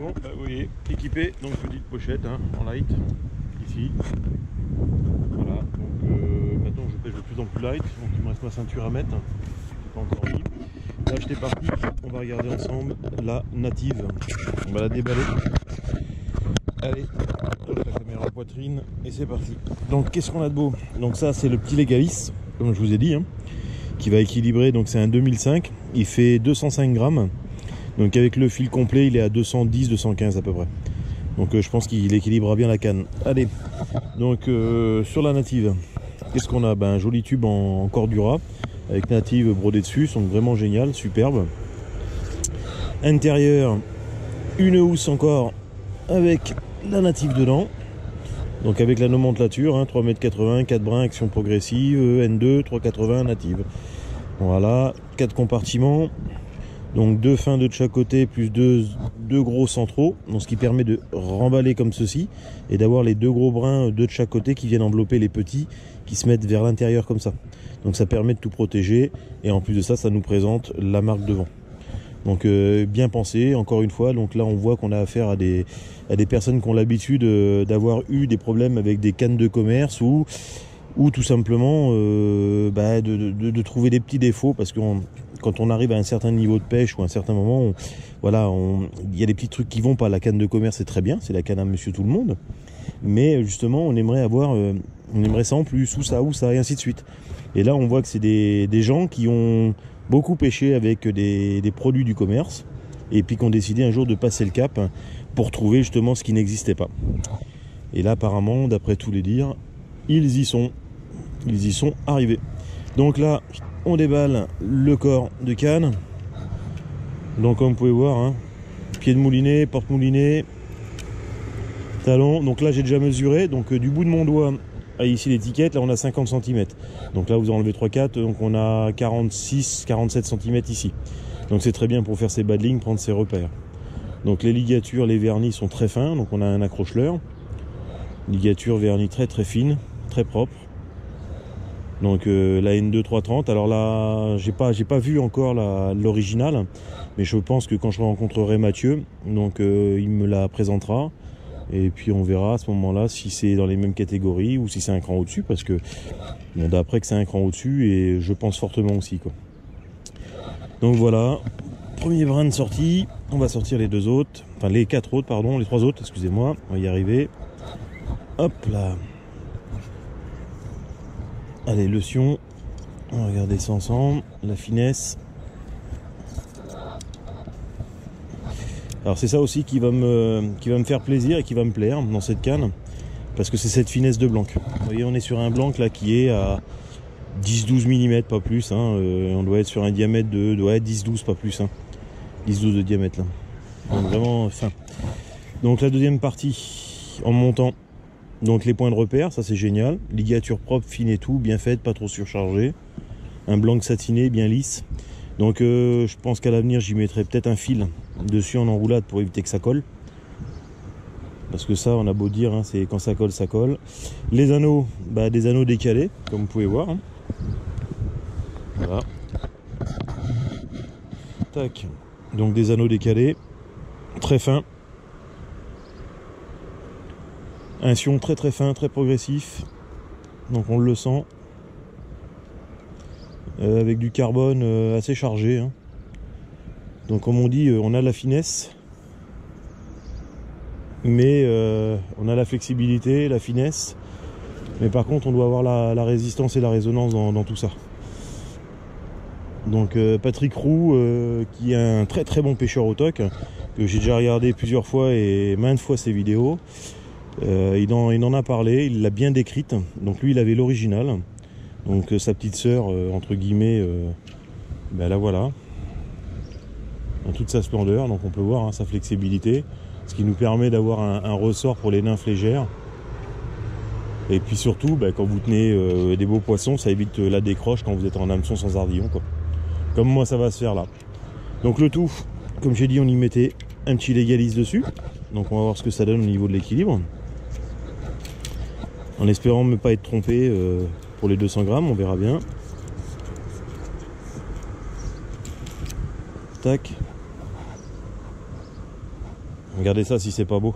Bon, bah, vous voyez, équipé, donc petite pochette hein, en light, ici. Voilà, donc maintenant je pêche de plus en plus light, donc il me reste ma ceinture à mettre, c'est pas encore mis. Là j'étais parti, on va regarder ensemble la native, on va la déballer. Allez, la caméra en poitrine et c'est parti. Donc qu'est-ce qu'on a de beau? Donc ça c'est le petit Legalis, comme je vous ai dit, hein, qui va équilibrer, donc c'est un 2005, il fait 205 grammes. Donc avec le fil complet il est à 210-215 à peu près. Donc je pense qu'il équilibrera bien la canne. Allez, donc sur la native, qu'est-ce qu'on a? Un joli tube en Cordura avec native brodé dessus, sont vraiment génial, superbe. Intérieur, une housse encore avec la native dedans. Donc avec la nomenclature, hein, 3,80 m, 4 brins, action progressive, N2, 3,80 native. Voilà, 4 compartiments. Donc 2 fins de chaque côté plus deux gros centraux, donc ce qui permet de remballer comme ceci et d'avoir les 2 gros brins de chaque côté qui viennent envelopper les petits qui se mettent vers l'intérieur comme ça. Donc ça permet de tout protéger et en plus de ça, ça nous présente la marque devant. Donc bien pensé, encore une fois, donc là on voit qu'on a affaire à des personnes qui ont l'habitude d'avoir eu des problèmes avec des cannes de commerce ou tout simplement de trouver des petits défauts parce que quand on arrive à un certain niveau de pêche ou à un certain moment, il y a des petits trucs qui vont pas. La canne de commerce c'est très bien, c'est la canne à monsieur tout le monde, mais justement on aimerait ça en plus, ou ça et ainsi de suite. Et là on voit que c'est des gens qui ont beaucoup pêché avec des produits du commerce et puis qui ont décidé un jour de passer le cap pour trouver justement ce qui n'existait pas. Et là apparemment, d'après tous les dires, ils y sont arrivés. Donc là on déballe le corps de canne. Donc comme vous pouvez voir, hein, pied de moulinet, porte moulinet, talon. Donc là j'ai déjà mesuré, donc du bout de mon doigt à ici l'étiquette, là on a 50 cm. Donc là vous enlevez 3-4, donc on a 46-47 cm ici. Donc c'est très bien pour faire ses bas de ligne, prendre ses repères. Donc les ligatures, les vernis sont très fins, donc on a un accroche-leurre. Ligature vernis très très fine, très propre. Donc la N2 330, alors là j'ai pas vu encore l'original, mais je pense que quand je rencontrerai Mathieu, donc il me la présentera et puis on verra à ce moment là si c'est dans les mêmes catégories ou si c'est un cran au dessus, parce que bon, d'après que c'est un cran au dessus et je pense fortement aussi quoi. Donc voilà, premier brin de sortie, on va sortir les 2 autres, enfin les 4 autres pardon, les 3 autres excusez-moi, on va y arriver. Hop là. Allez, le sion, on va regarder ça ensemble, la finesse. Alors c'est ça aussi qui va me faire plaisir et qui va me plaire dans cette canne, parce que c'est cette finesse de blanc. Vous voyez, on est sur un blanc là qui est à 10-12 mm, pas plus. Hein. On doit être sur un diamètre de 10-12, pas plus. Hein. 10-12 de diamètre là. Donc vraiment fin. Donc la deuxième partie en montant. Donc les points de repère, ça c'est génial. Ligature propre, fine et tout, bien faite, pas trop surchargée. Un blanc satiné, bien lisse. Donc je pense qu'à l'avenir j'y mettrai peut-être un fil dessus en enroulade pour éviter que ça colle. Parce que ça on a beau dire, hein, c'est quand ça colle, ça colle. Les anneaux, des anneaux décalés, comme vous pouvez voir. Hein. Voilà. Tac. Donc des anneaux décalés, très fins. Un sion très très fin, très progressif, donc on le sent, avec du carbone assez chargé. Hein. Donc comme on dit, on a la finesse, mais on a la flexibilité, la finesse, mais par contre on doit avoir la résistance et la résonance dans tout ça. Donc Patrick Roux, qui est un très très bon pêcheur au toc, que j'ai déjà regardé plusieurs fois et maintes fois ses vidéos. Il en a parlé, il l'a bien décrite. Donc lui il avait l'original, donc sa petite sœur entre guillemets, la voilà dans toute sa splendeur. Donc on peut voir hein, sa flexibilité, ce qui nous permet d'avoir un ressort pour les nymphes légères. Et puis surtout quand vous tenez des beaux poissons, ça évite la décroche quand vous êtes en hameçon sans ardillon quoi. Comme moi ça va se faire là. Donc le tout, comme j'ai dit, on y mettait un petit Legalis dessus. Donc on va voir ce que ça donne au niveau de l'équilibre. En espérant ne pas être trompé pour les 200 grammes, on verra bien. Tac. Regardez ça si c'est pas beau.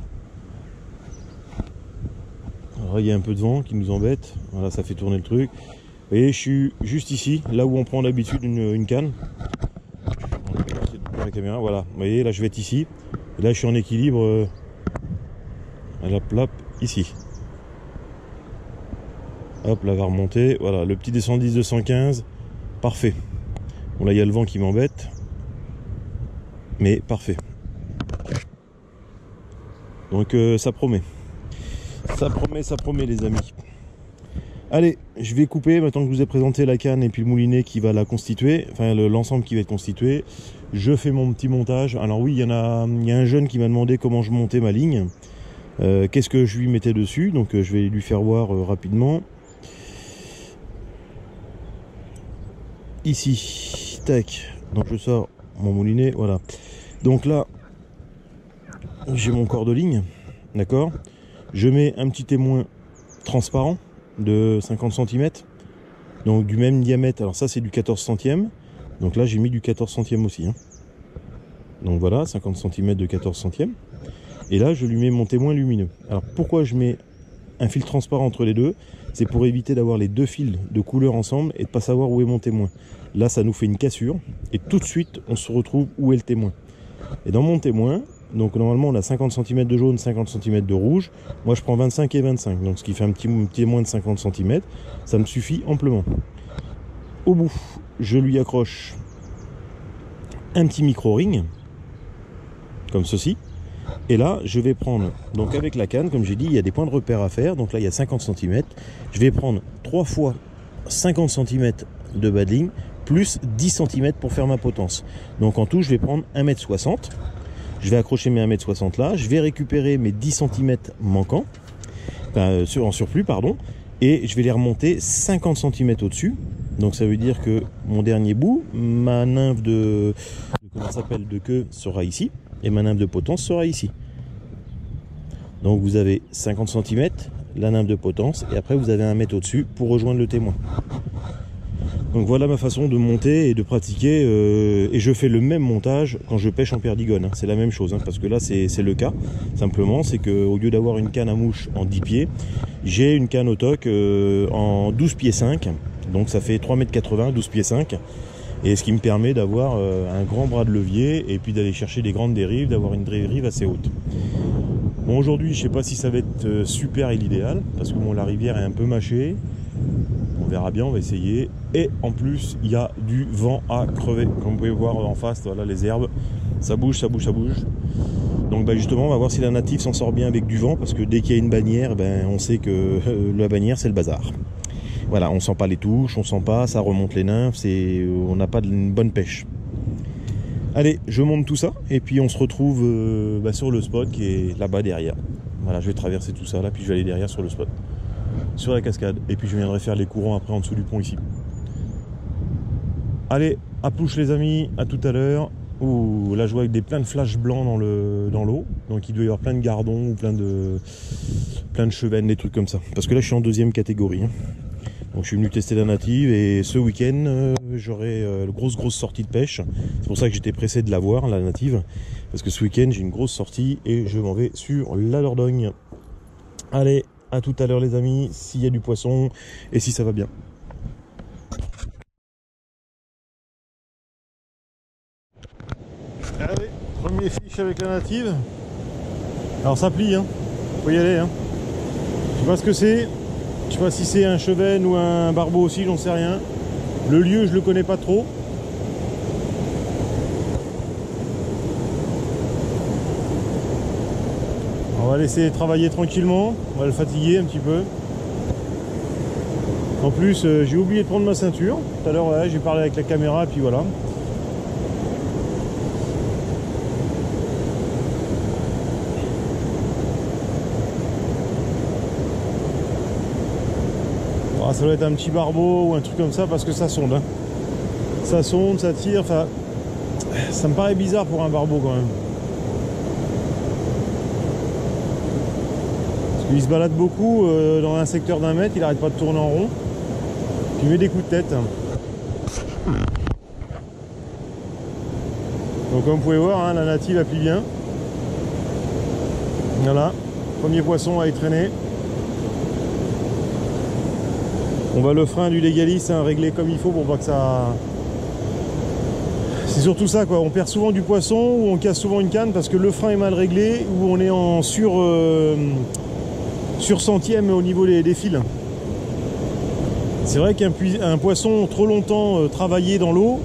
Alors il y a un peu de vent qui nous embête. Voilà, ça fait tourner le truc. Vous voyez, je suis juste ici, là où on prend d'habitude une canne. La caméra, voilà. Vous voyez, là je vais être ici. Et là je suis en équilibre. Hop, ici. Hop, là va remonter. Voilà, le petit descendis de 115. Parfait. Bon, là il y a le vent qui m'embête. Mais parfait. Donc ça promet. Ça promet les amis. Allez, je vais couper maintenant que je vous ai présenté la canne et puis le moulinet qui va la constituer, enfin l'ensemble qui va être constitué. Je fais mon petit montage. Alors oui, il y a un jeune qui m'a demandé comment je montais ma ligne. Qu'est-ce que je lui mettais dessus, donc je vais lui faire voir rapidement. Ici, tac, donc je sors mon moulinet, voilà. Donc là, j'ai mon corps de ligne, d'accord. Je mets un petit témoin transparent de 50 cm, donc du même diamètre. Alors ça c'est du 14 centième, donc là j'ai mis du 14 centième aussi, hein. Donc voilà, 50 cm de 14 centième. Et là je lui mets mon témoin lumineux. Alors pourquoi je mets un fil transparent entre les deux? C'est pour éviter d'avoir les deux fils de couleur ensemble et de pas savoir où est mon témoin. Là ça nous fait une cassure et tout de suite on se retrouve où est le témoin. Et dans mon témoin, donc normalement on a 50 cm de jaune, 50 cm de rouge. Moi je prends 25 et 25, donc ce qui fait un petit témoin de 50 cm. Ça me suffit amplement. Au bout, je lui accroche un petit micro-ring, comme ceci. Et là, je vais prendre, donc avec la canne, comme j'ai dit, il y a des points de repère à faire. Donc là, il y a 50 cm. Je vais prendre 3 fois 50 cm de bas de ligne, plus 10 cm pour faire ma potence. Donc en tout, je vais prendre 1,60 m. Je vais accrocher mes 1,60 m là. Je vais récupérer mes 10 cm manquants, en surplus, pardon. Et je vais les remonter 50 cm au-dessus. Donc ça veut dire que mon dernier bout, ma nymphe comment ça s'appelle, de queue sera ici. Et ma nymphe de potence sera ici. Donc vous avez 50 cm, la nymphe de potence, et après vous avez 1 mètre au-dessus pour rejoindre le témoin. Donc voilà ma façon de monter et de pratiquer, et je fais le même montage quand je pêche en perdigone, hein. C'est la même chose, hein, parce que là c'est le cas, simplement, c'est qu'au lieu d'avoir une canne à mouche en 10 pieds, j'ai une canne au toc en 12 pieds 5, donc ça fait 3,80 m, 12 pieds 5. Et ce qui me permet d'avoir un grand bras de levier et puis d'aller chercher des grandes dérives, d'avoir une dérive assez haute. Bon, aujourd'hui, je sais pas si ça va être super et l'idéal, parce que bon, la rivière est un peu mâchée. On verra bien, on va essayer. Et en plus, il y a du vent à crever. Comme vous pouvez voir en face, voilà les herbes. Ça bouge, ça bouge, ça bouge. Donc bah, justement, on va voir si la native s'en sort bien avec du vent, parce que dès qu'il y a une bannière, ben, on sait que la bannière, c'est le bazar. Voilà, on sent pas les touches, on sent pas, ça remonte les nymphes, on n'a pas une bonne pêche. Allez, je monte tout ça et puis on se retrouve sur le spot qui est là-bas derrière. Voilà, je vais traverser tout ça là, puis je vais aller derrière sur le spot, sur la cascade, et puis je viendrai faire les courants après en dessous du pont ici. Allez, à pouche les amis, à tout à l'heure. Ouh, là je vois avec plein de flashs blancs dans l'eau, donc il doit y avoir plein de gardons ou plein de chevennes, des trucs comme ça. Parce que là je suis en deuxième catégorie, hein. Donc je suis venu tester la native et ce week-end j'aurai grosse sortie de pêche. C'est pour ça que j'étais pressé de la voir, la native. Parce que ce week-end j'ai une grosse sortie et je m'en vais sur la Dordogne. Allez, à tout à l'heure les amis, s'il y a du poisson et si ça va bien. Allez, premier fiche avec la native. Alors ça plie, hein. Faut y aller, hein. Je sais pas ce que c'est. Je sais pas si c'est un chevenne ou un barbeau aussi, j'en sais rien. Le lieu, je le connais pas trop. On va laisser travailler tranquillement. On va le fatiguer un petit peu. En plus, j'ai oublié de prendre ma ceinture. Tout à l'heure, ouais, j'ai parlé avec la caméra et puis voilà. Ça doit être un petit barbeau ou un truc comme ça parce que ça sonde, hein. Ça sonde, ça tire, enfin ça me paraît bizarre pour un barbeau quand même. Parce qu'il se balade beaucoup dans un secteur d'1 mètre, il arrête pas de tourner en rond. Puis il met des coups de tête. Donc comme vous pouvez voir, hein, la native appuie bien. Voilà, premier poisson à être traîné. On va le frein du légaliste hein, régler comme il faut pour pas que ça... C'est surtout ça quoi, on perd souvent du poisson ou on casse souvent une canne parce que le frein est mal réglé ou on est en sur centième au niveau des fils. C'est vrai qu'un poisson trop longtemps travaillé dans l'eau,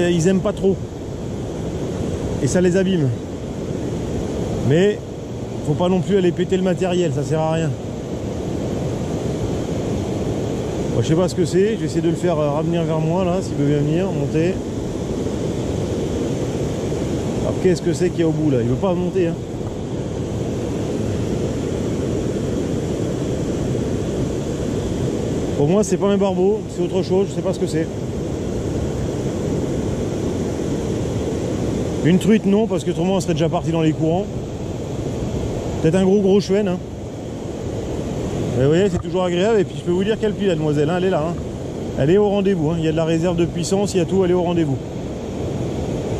ils aiment pas trop. Et ça les abîme. Mais faut pas non plus aller péter le matériel, ça sert à rien. Bon, je sais pas ce que c'est, je vais essayer de le faire revenir vers moi là, s'il veut bien venir, monter. Alors qu'est-ce que c'est qu'il y a au bout là? Il veut pas monter hein. Pour moi c'est pas un barbeau, c'est autre chose, je sais pas ce que c'est. Une truite non, parce que autrement elle serait déjà partie dans les courants. Peut-être un gros chouenne hein. Et vous voyez c'est toujours agréable et puis je peux vous dire qu'elle plie la demoiselle, hein, elle est là. Hein. Elle est au rendez-vous, hein. Il y a de la réserve de puissance, il y a tout, elle est au rendez-vous.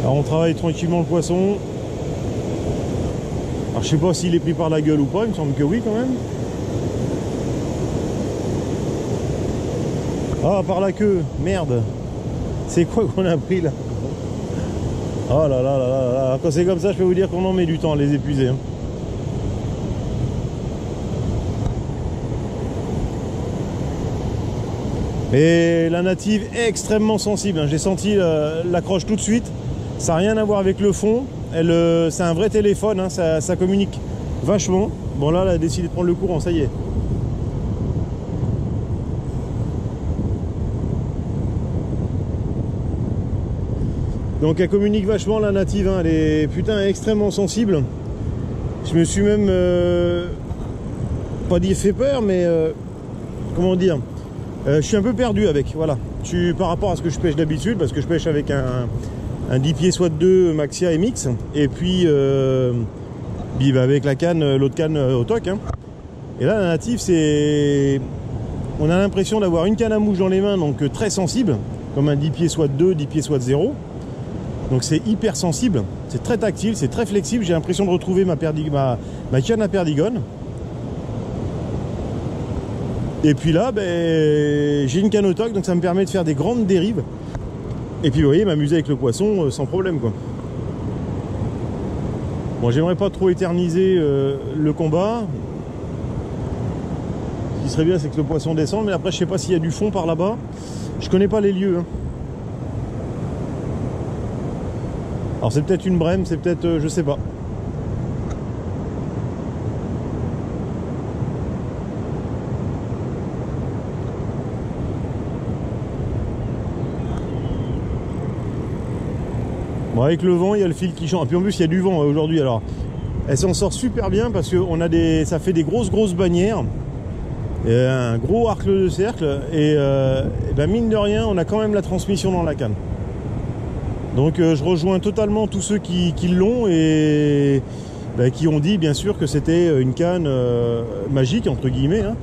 Alors on travaille tranquillement le poisson. Alors je sais pas s'il est pris par la gueule ou pas, il me semble que oui quand même. Ah par la queue, merde. C'est quoi qu'on a pris là? Oh là là là là là. Quand c'est comme ça je peux vous dire qu'on en met du temps à les épuiser. Hein. Et la native est extrêmement sensible. Hein. J'ai senti l'accroche tout de suite. Ça n'a rien à voir avec le fond. C'est un vrai téléphone, hein. Ça communique vachement. Bon là, elle a décidé de prendre le courant, ça y est. Donc elle communique vachement la native, hein. Elle est putain extrêmement sensible. Je me suis même pas dit fait peur, mais comment dire, je suis un peu perdu avec, voilà. Par rapport à ce que je pêche d'habitude, parce que je pêche avec un 10 pieds SWAT 2 Maxia MX et puis avec la canne, l'autre canne au toc hein. Et là la native on a l'impression d'avoir une canne à mouche dans les mains, donc très sensible comme un 10 pieds SWAT 2, 10 pieds SWAT 0, donc c'est hyper sensible, c'est très tactile, c'est très flexible. J'ai l'impression de retrouver ma canne à perdigone. Et puis là j'ai une canne au toc, donc ça me permet de faire des grandes dérives. Et puis vous voyez, m'amuser avec le poisson sans problème quoi. Bon, j'aimerais pas trop éterniser le combat. Ce qui serait bien c'est que le poisson descende, mais après je sais pas s'il y a du fond par là-bas. Je connais pas les lieux. Hein. Alors c'est peut-être une brème, c'est peut-être je sais pas. Bon, avec le vent, il y a le fil qui change. Et puis en plus, il y a du vent aujourd'hui. Alors, elle s'en sort super bien parce que ça fait des grosses bannières, et un gros arc de cercle. Et ben mine de rien, on a quand même la transmission dans la canne. Donc, je rejoins totalement tous ceux qui l'ont et qui ont dit bien sûr que c'était une canne magique entre guillemets. Hein.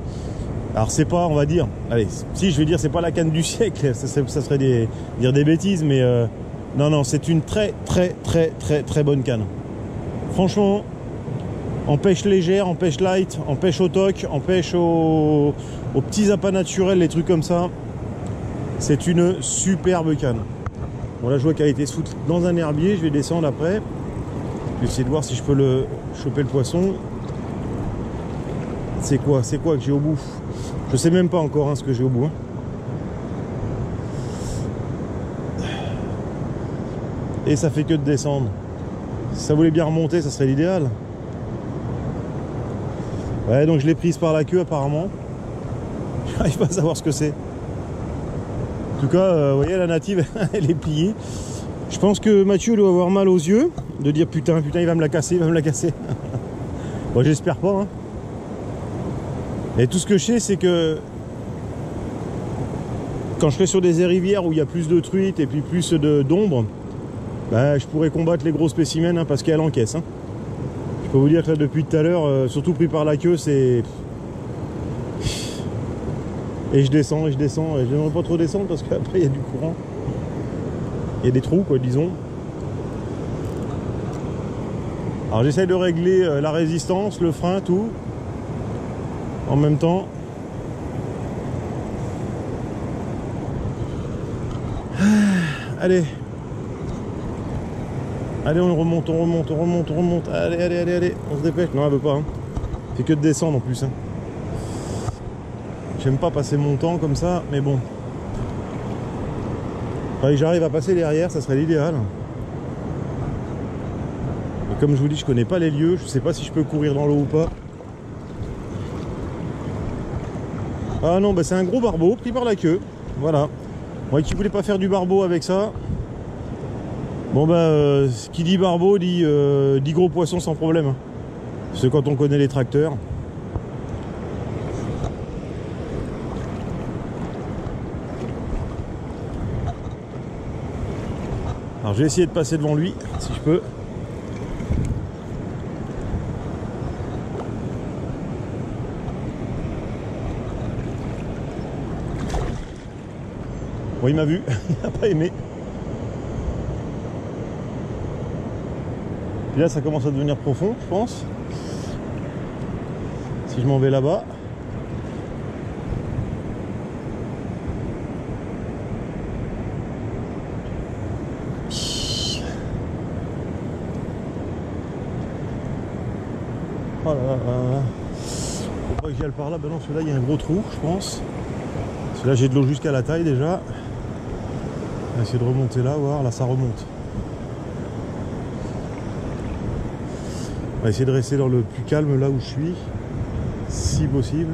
Alors c'est pas, on va dire, allez, si je vais dire, c'est pas la canne du siècle, ça serait dire des bêtises, mais non, c'est une très bonne canne. Franchement, en pêche légère, en pêche light, en pêche au toc, en pêche aux petits appâts naturels, les trucs comme ça, c'est une superbe canne. Bon là je vois qu'elle a été sous dans un herbier, je vais descendre après. Je vais essayer de voir si je peux choper le poisson. C'est quoi que j'ai au bout? Je sais même pas encore hein, ce que j'ai au bout. Hein. Et ça fait que de descendre. Si ça voulait bien remonter, ça serait l'idéal. Ouais, donc je l'ai prise par la queue apparemment. Je n'arrive pas à savoir ce que c'est. En tout cas, vous voyez, la native, elle est pliée. Je pense que Mathieu doit avoir mal aux yeux, de dire putain, il va me la casser, Bon, j'espère pas. Hein. Et tout ce que je sais, c'est que quand je serai sur des rivières où il y a plus de truites et puis plus d'ombre, je pourrais combattre les gros spécimens hein, parce qu'elle encaisse. Hein. Je peux vous dire que là, depuis tout à l'heure, surtout pris par la queue, c'est... Et je descends. Et je n'aimerais pas trop descendre parce qu'après, il y a du courant. Il y a des trous, quoi, disons. Alors j'essaye de régler la résistance, le frein, tout en même temps. Allez. Allez, on remonte. Allez. On se dépêche. Non, elle veut pas. Hein. C'est que de descendre en plus. Hein. J'aime pas passer mon temps comme ça, mais bon. Enfin, j'arrive à passer derrière, ça serait l'idéal. Mais comme je vous dis, je connais pas les lieux. Je sais pas si je peux courir dans l'eau ou pas. Ah non, bah c'est un gros barbeau pris par la queue. Voilà. Moi qui voulais pas faire du barbeau avec ça. Bon bah, qui dit barbeau dit gros poisson sans problème. C'est quand on connaît les tracteurs. Alors je vais essayer de passer devant lui, si je peux. Bon, il m'a vu, il n'a pas aimé. Puis là, ça commence à devenir profond, je pense. Si je m'en vais là-bas. Oh là là. Faut pas que j'y aille par là. Ben non, celui-là, il y a un gros trou, je pense. Celui-là, j'ai de l'eau jusqu'à la taille déjà. On va essayer de remonter là, voir. Là, ça remonte. On va essayer de rester dans le plus calme là où je suis, si possible.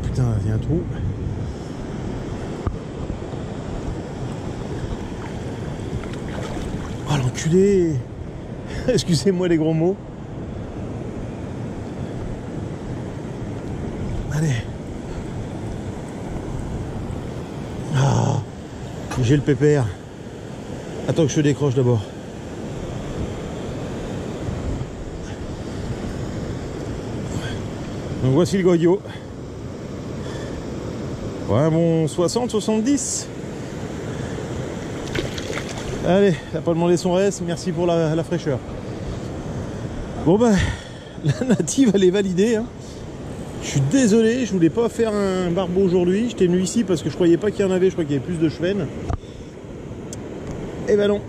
Putain, il y a un trou. Oh l'enculé. Excusez-moi les gros mots. Allez. Ah, j'ai le pépère. Attends que je te décroche d'abord. Donc voici le goyot. Ouais, bon 60-70. Allez, il n'a pas demandé son reste. Merci pour la fraîcheur. Bon bah, la native elle est validée. Hein. Je suis désolé, je voulais pas faire un barbeau aujourd'hui. J'étais venu ici parce que je croyais pas qu'il y en avait. Je croyais qu'il y avait plus de chevennes. Et ben non,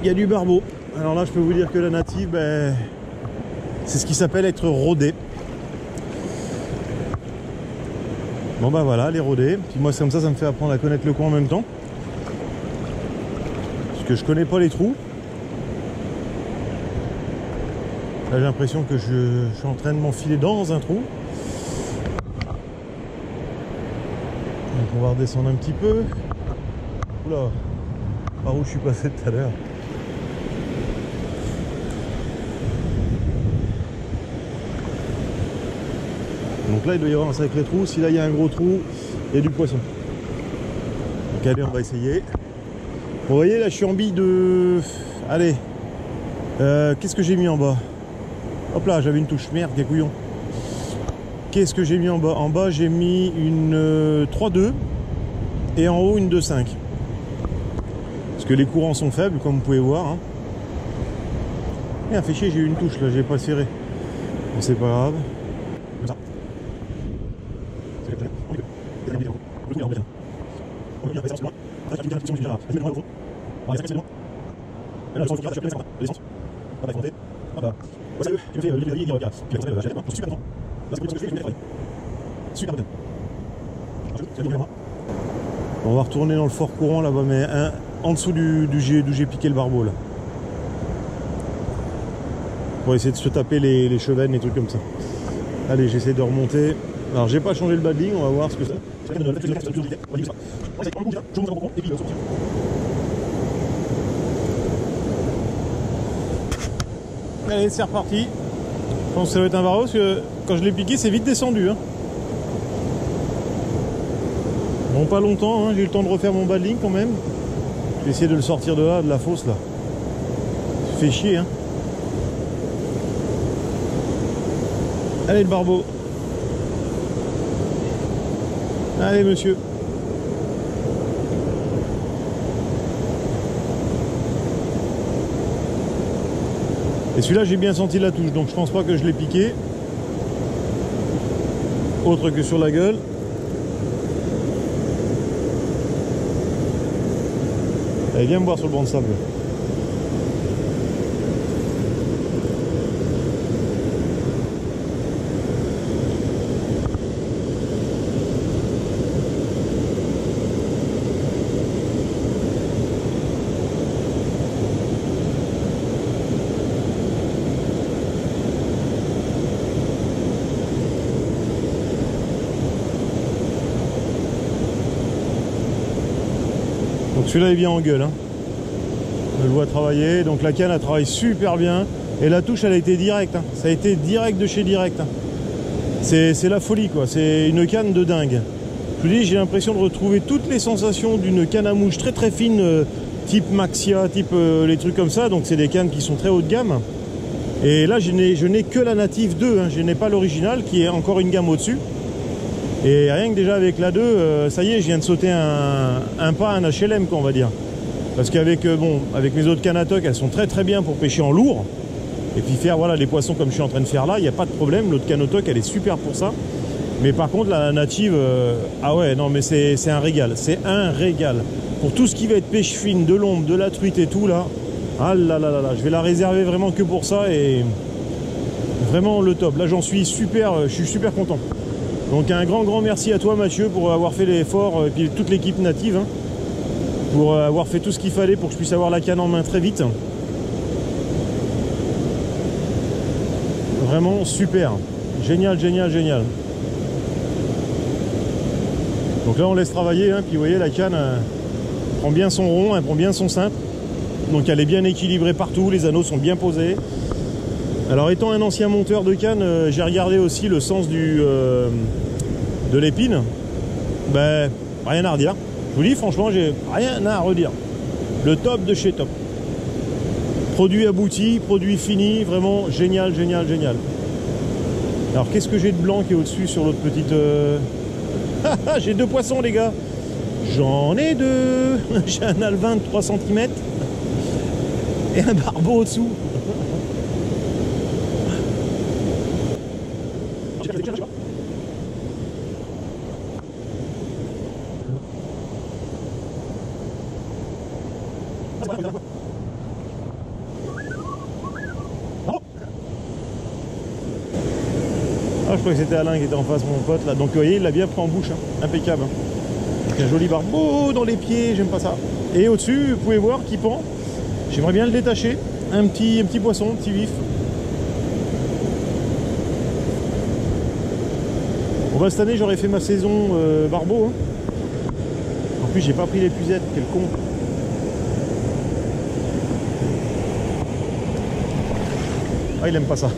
il y a du barbeau. Alors là, je peux vous dire que la native, ben, c'est ce qui s'appelle être rodé. Bon bah voilà, elle est rodée. Puis moi, c'est comme ça me fait apprendre à connaître le coin en même temps. Parce que je connais pas les trous. Là, j'ai l'impression que je suis en train de m'enfiler dans un trou. Donc on va redescendre un petit peu. Oula, par où je suis passé tout à l'heure. Donc là il doit y avoir un sacré trou. Si là il y a un gros trou, il y a du poisson. Donc allez, on va essayer. Bon, vous voyez là je suis en bille de... Allez. Qu'est-ce que j'ai mis en bas? Hop là, j'avais une touche. Merde, des couillons. Qu'est-ce que j'ai mis en bas? En bas j'ai mis une 3,2 et en haut une 2,5. Parce que les courants sont faibles comme vous pouvez voir. Hein. Et fait chier, j'ai eu une touche là, j'ai pas serré. Bon, c'est pas grave. Comme ça. On va retourner dans le fort courant là-bas, mais en dessous d'où j'ai piqué le barbeau là. Pour essayer de se taper les chevennes et trucs comme ça. Allez, j'essaie de remonter. Alors j'ai pas changé le badling, on va voir ce que c'est. Allez, c'est reparti. Je pense que ça va être un barreau parce que quand je l'ai piqué, c'est vite descendu. Hein. Bon, pas longtemps, hein. J'ai eu le temps de refaire mon badling quand même. Je vais essayer de le sortir de là, de la fosse là. Ça fait chier, hein. Allez, le barbeau. Allez monsieur. Et celui-là j'ai bien senti la touche, donc je pense pas que je l'ai piqué. Autre que sur la gueule. Allez, viens me voir sur le banc de sable. Donc celui-là il vient en gueule, hein. Je le vois travailler, donc la canne elle travaille super bien. Et la touche elle a été directe, hein. Ça a été direct de chez direct, hein. C'est la folie quoi, c'est une canne de dingue. Je vous dis, j'ai l'impression de retrouver toutes les sensations d'une canne à mouche très très fine, type Maxia, type les trucs comme ça. Donc c'est des cannes qui sont très haut de gamme. Et là je n'ai que la Native 2, hein. Je n'ai pas l'original qui est encore une gamme au-dessus. Et rien que déjà avec la 2, ça y est, je viens de sauter un pas, un HLM quoi, on va dire. Parce qu'avec bon, avec mes autres cannes à toc, elles sont très très bien pour pêcher en lourd. Et puis faire voilà, les poissons comme je suis en train de faire là, il n'y a pas de problème. L'autre canne au toc, elle est super pour ça. Mais par contre, la Native, ah ouais, non mais c'est un régal. C'est un régal. Pour tout ce qui va être pêche fine, de l'ombre, de la truite et tout là, ah là là là là, je vais la réserver vraiment que pour ça. Et vraiment le top. Là j'en suis super, je suis super content. Donc un grand merci à toi Mathieu pour avoir fait l'effort, et puis toute l'équipe Native, hein, pour avoir fait tout ce qu'il fallait pour que je puisse avoir la canne en main très vite. Vraiment super, génial, génial, génial. Donc là on laisse travailler, hein, puis vous voyez la canne prend bien son rond, elle prend bien son cintre. Donc elle est bien équilibrée partout, les anneaux sont bien posés. Alors étant un ancien monteur de canne, j'ai regardé aussi le sens de l'épine. Ben, rien à redire. Je vous dis franchement, j'ai rien à redire. Le top de chez top. Produit abouti, produit fini, vraiment génial, génial, génial. Alors qu'est-ce que j'ai de blanc qui est au-dessus sur l'autre petite... J'ai 2 poissons les gars. J'en ai 2. J'ai un alvin de 3 cm et un barbeau au-dessous. Ah, je crois que c'était Alain qui était en face, mon pote là. Donc vous voyez, il l'a bien pris en bouche, hein. Impeccable. Hein. Un joli barbeau dans les pieds, j'aime pas ça. Et au-dessus, vous pouvez voir qui pend. J'aimerais bien le détacher. Un petit poisson, un petit vif. Bon bah cette année j'aurais fait ma saison barbeau. Hein. En plus j'ai pas pris l'épuisette, quel con. Ah il aime pas ça.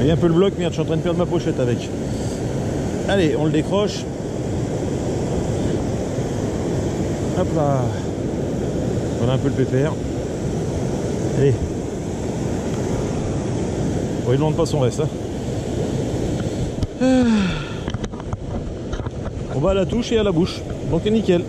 Il y a un peu le bloc, merde, je suis en train de perdre ma pochette avec. Allez, on le décroche. Hop là. On a un peu le pépère. Allez. Bon, il ne demande pas son reste. Hein. On va à la touche et à la bouche. Donc nickel.